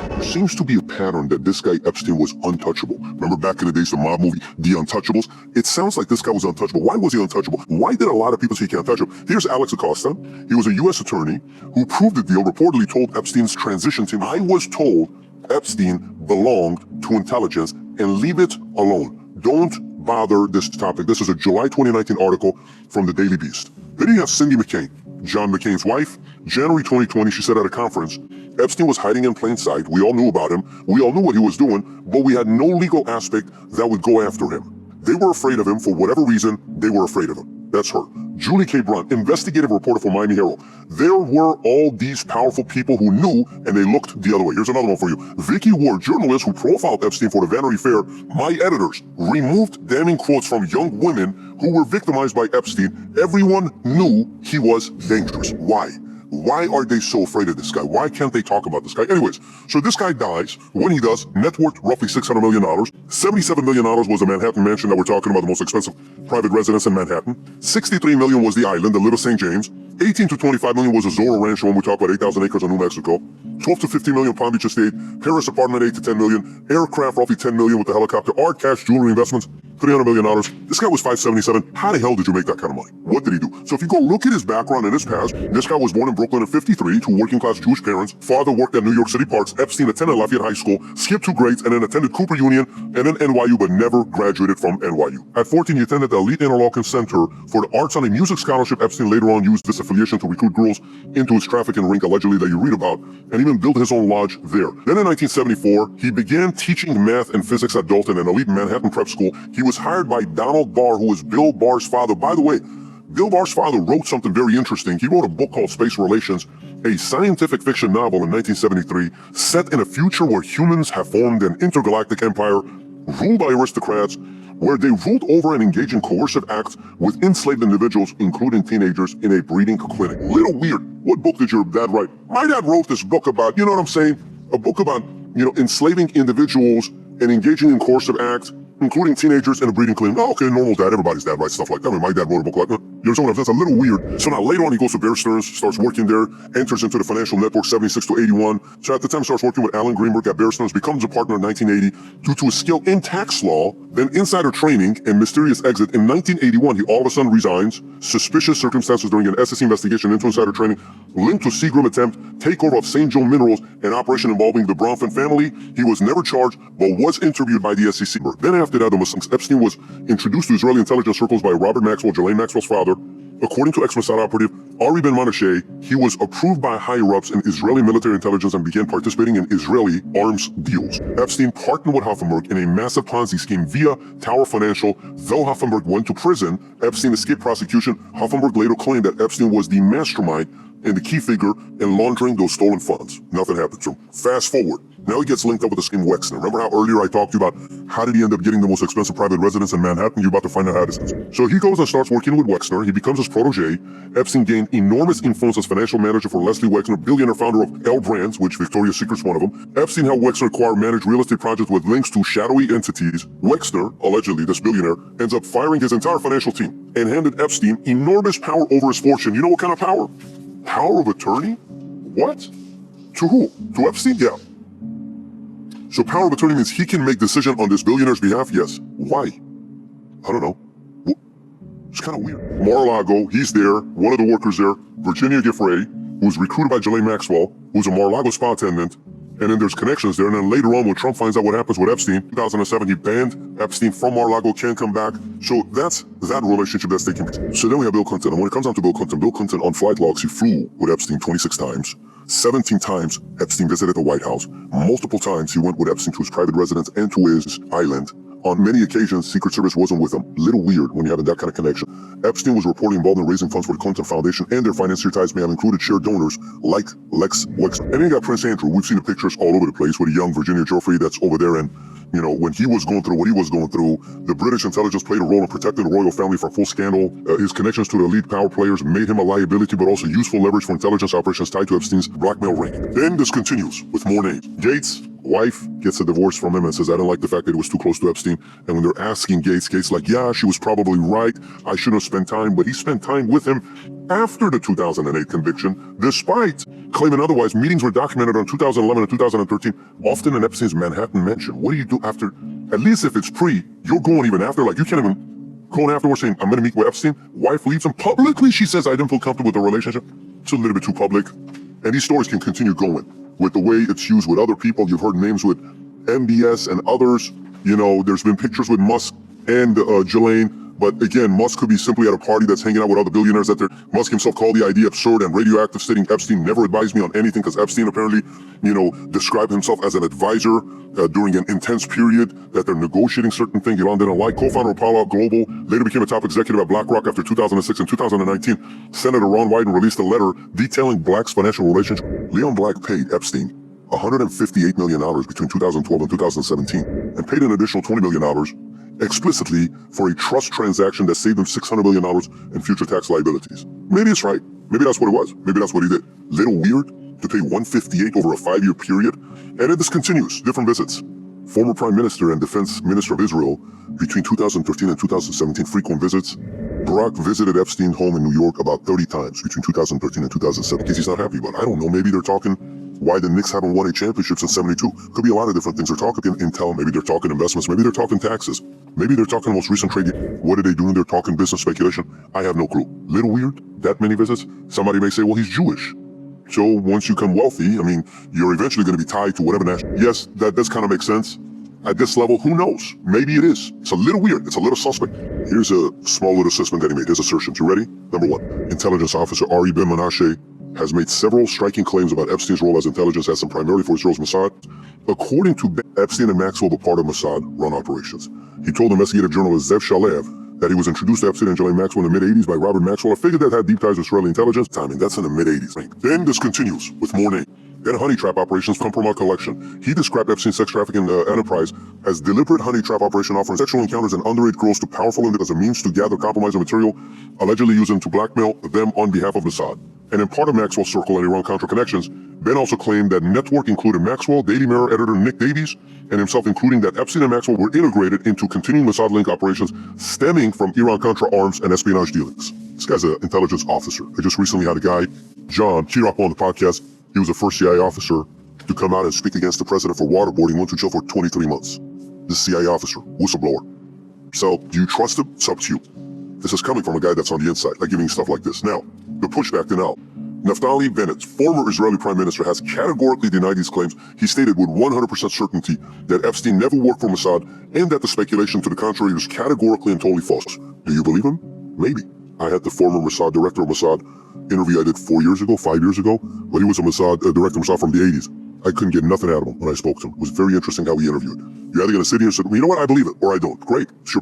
There seems to be a pattern that this guy Epstein was untouchable. Remember back in the days, the mob movie, The Untouchables? It sounds like this guy was untouchable. Why was he untouchable? Why did a lot of people say he can't touch him? Here's Alex Acosta. He was a U.S. attorney who proved the deal, reportedly told Epstein's transition team, I was told Epstein belonged to intelligence and leave it alone. Don't bother this topic. This is a July 2019 article from the Daily Beast. Then you have Cindy McCain, John McCain's wife. January 2020, she said at a conference, Epstein was hiding in plain sight. We all knew about him. We all knew what he was doing, but we had no legal aspect that would go after him. They were afraid of him for whatever reason. They were afraid of him. That's her. Julie K. Brunt, investigative reporter for Miami Herald. There were all these powerful people who knew, and they looked the other way. Here's another one for you. Vicky Ward, journalist who profiled Epstein for the Vanity Fair. My editors removed damning quotes from young women who were victimized by Epstein. Everyone knew he was dangerous. Why? Why are they so afraid of this guy? Why can't they talk about this guy? Anyways, so this guy dies. When he does, net worth roughly $600 million. $77 million was a Manhattan mansion that we're talking about, the most expensive private residence in Manhattan. $63 million was the island, the Little St. James. 18 to 25 million was a Zorro Ranch when we talk about 8,000 acres in New Mexico. 12 to 15 million Palm Beach Estate. Paris apartment 8 to 10 million. Aircraft roughly 10 million with the helicopter. Art, cash, jewelry investments, $300 million. This guy was 577. How the hell did you make that kind of money? What did he do? So if you go look at his background and his past, this guy was born in Brooklyn in 53 to working class Jewish parents. Father worked at New York City Parks. Epstein attended Lafayette High School, skipped 2 grades, and then attended Cooper Union and then NYU, but never graduated from NYU. At 14, he attended the elite Interlochen Center for the Arts on a Music Scholarship. Epstein later on used this affiliation to recruit girls into his trafficking ring, allegedly, that you read about, and even built his own lodge there. Then in 1974, he began teaching math and physics at Dalton, an elite Manhattan prep school. He was hired by Donald Barr, who was Bill Barr's father. By the way, Bill Barr's father wrote something very interesting. He wrote a book called Space Relations, a scientific fiction novel in 1973, set in a future where humans have formed an intergalactic empire ruled by aristocrats, where they ruled over and engaged in coercive acts with enslaved individuals, including teenagers, in a breeding clinic. Little weird. What book did your dad write? My dad wrote this book about, you know what I'm saying? A book about, enslaving individuals and engaging in coercive acts, including teenagers in a breeding clinic. Oh, okay, normal dad. Everybody's dad writes stuff like that. I mean, my dad wrote a book like that. You know, that's a little weird. So now later on, he goes to Bear Stearns, starts working there, enters into the financial network 76 to 81. So at the time, starts working with Alan Greenberg at Bear Stearns, becomes a partner in 1980 due to his skill in tax law, then insider training and mysterious exit. In 1981, he all of a sudden resigns. Suspicious circumstances during an SEC investigation into insider training linked to Seagram attempt, takeover of St. Joe Minerals, an operation involving the Bronfman family. He was never charged, but was interviewed by the SEC. Then after that, Epstein was introduced to Israeli intelligence circles by Robert Maxwell, Ghislaine Maxwell's father. According to ex-Mossad operative Ari Ben Manasseh, he was approved by higher-ups in Israeli military intelligence and began participating in Israeli arms deals. Epstein partnered with Hoffenberg in a massive Ponzi scheme via Tower Financial. Though Hoffenberg went to prison, Epstein escaped prosecution. Hoffenberg later claimed that Epstein was the mastermind and the key figure in laundering those stolen funds. Nothing happened to him. Fast forward. Now he gets linked up with the scheme Wexner. Remember how earlier I talked to you about how did he end up getting the most expensive private residence in Manhattan? You're about to find out how this is. So he goes and starts working with Wexner. He becomes his protege. Epstein gained enormous influence as financial manager for Leslie Wexner, billionaire founder of L Brands, which Victoria's Secret's one of them. Epstein helped Wexner acquire manage real estate projects with links to shadowy entities. Wexner, allegedly this billionaire, ends up firing his entire financial team and handed Epstein enormous power over his fortune. You know what kind of power? Power of attorney? What? To who? To Epstein? Yeah. So power of attorney means he can make decision on this billionaire's behalf? Yes. Why? I don't know. It's kind of weird. Mar-a-Lago, he's there, one of the workers there, Virginia Giffray, who's recruited by Ghislaine Maxwell, who's a Mar-a-Lago spa attendant, and then there's connections there, and then later on when Trump finds out what happens with Epstein, 2007, he banned Epstein from Mar-a-Lago, can't come back. So that's that relationship that's taking place. So then we have Bill Clinton, and when it comes down to Bill Clinton on flight logs, he flew with Epstein 26 times. 17 times Epstein visited the White House. Multiple times he went with Epstein to his private residence and to his island. On many occasions, Secret Service wasn't with him. Little weird when you have that kind of connection. Epstein was reportedly involved in raising funds for the Clinton Foundation, and their financial ties may have included shared donors like Lex Wexner. And then you got Prince Andrew. We've seen the pictures all over the place with a young Virginia Giuffre that's over there. And, when he was going through what he was going through, the British intelligence played a role in protecting the royal family from full scandal. His connections to the elite power players made him a liability, but also useful leverage for intelligence operations tied to Epstein's blackmail ring. Then this continues with more names. Gates, wife, gets a divorce from him and says, I don't like the fact that he was too close to Epstein. And when they're asking Gates like, yeah, she was probably right. I shouldn't have spent time, but he spent time with him. after the 2008 conviction, despite claiming otherwise. Meetings were documented on 2011 and 2013, often in Epstein's Manhattan mansion. What do you do after? At least if it's pre, you're going even after. Like, you can't even go afterwards saying, I'm going to meet with Epstein. Wife leaves him publicly. She says, I didn't feel comfortable with the relationship. It's a little bit too public. And these stories can continue going with the way it's used with other people. You've heard names with MBS and others. You know, there's been pictures with Musk and Ghislaine. But again, Musk could be simply at a party that's hanging out with other billionaires that Musk himself called the idea absurd and radioactive, stating Epstein never advised me on anything, because Epstein apparently, described himself as an advisor during an intense period that they're negotiating certain things Elon didn't like. Co-founder of Palo Alto Global, later became a top executive at BlackRock after 2006 and 2019. Senator Ron Wyden released a letter detailing Black's financial relationship. Leon Black paid Epstein $158 million between 2012 and 2017, and paid an additional $20 million explicitly for a trust transaction that saved him $600 million in future tax liabilities. Maybe it's right. Maybe that's what it was. Maybe that's what he did. Little weird to pay $158 over a 5-year period. And this continues. Different visits. Former Prime Minister and Defense Minister of Israel between 2013 and 2017, frequent visits. Barack visited Epstein's home in New York about 30 times between 2013 and 2017. Because he's not happy about it. I don't know. Maybe they're talking why the Knicks haven't won a championship since '72. Could be a lot of different things. They're talking intel. Maybe they're talking investments. Maybe they're talking taxes. Maybe they're talking most recent trade. What are they doing? They're talking business speculation. I have no clue. Little weird. That many visits. Somebody may say, well, he's Jewish. So once you become wealthy, you're eventually going to be tied to whatever national. Yes, that does kind of make sense. At this level, who knows? Maybe it is. It's a little weird. It's a little suspect. Here's a small little assessment that he made. His assertions. You ready? Number one, intelligence officer Ari Ben Menashe has made several striking claims about Epstein's role as intelligence asset, primarily for Israel's Mossad. According to Epstein and Maxwell were part of Mossad-run operations. He told investigative journalist Zev Shalev that he was introduced to Epstein and Ghislaine Maxwell in the mid-'80s by Robert Maxwell, a figure that had deep ties with Israeli intelligence. Timing, that's in the mid-'80s. Then this continues with more names. Then honey trap operations from Compromise Collection. He described Epstein's sex trafficking enterprise as deliberate honey trap operation offering sexual encounters and underage girls to powerful individuals as a means to gather compromising material, allegedly using to blackmail them on behalf of Mossad. And in part of Maxwell's circle and Iran-Contra connections, Ben also claimed that network included Maxwell, Daily Mirror editor Nick Davies, and himself, including that Epstein and Maxwell were integrated into continuing Mossad-linked operations stemming from Iran-Contra arms and espionage dealings. This guy's an intelligence officer. I just recently had a guy, John Chirap, on the podcast. He was the first CIA officer to come out and speak against the president for waterboarding, went to jail for 23 months. This CIA officer, whistleblower. So, do you trust him? It's up to you. This is coming from a guy that's on the inside, like giving stuff like this. Now, the pushback to now. Naftali Bennett, former Israeli prime minister, has categorically denied these claims. He stated with 100% certainty that Epstein never worked for Mossad and that the speculation to the contrary was categorically and totally false. Do you believe him? Maybe. I had the former Mossad director of Mossad interview I did 5 years ago, but he was a Mossad director of Mossad from the 80s. I couldn't get nothing out of him when I spoke to him. It was very interesting how he interviewed. You're either going to sit here and say, you know what, I believe it, or I don't. Great. It's your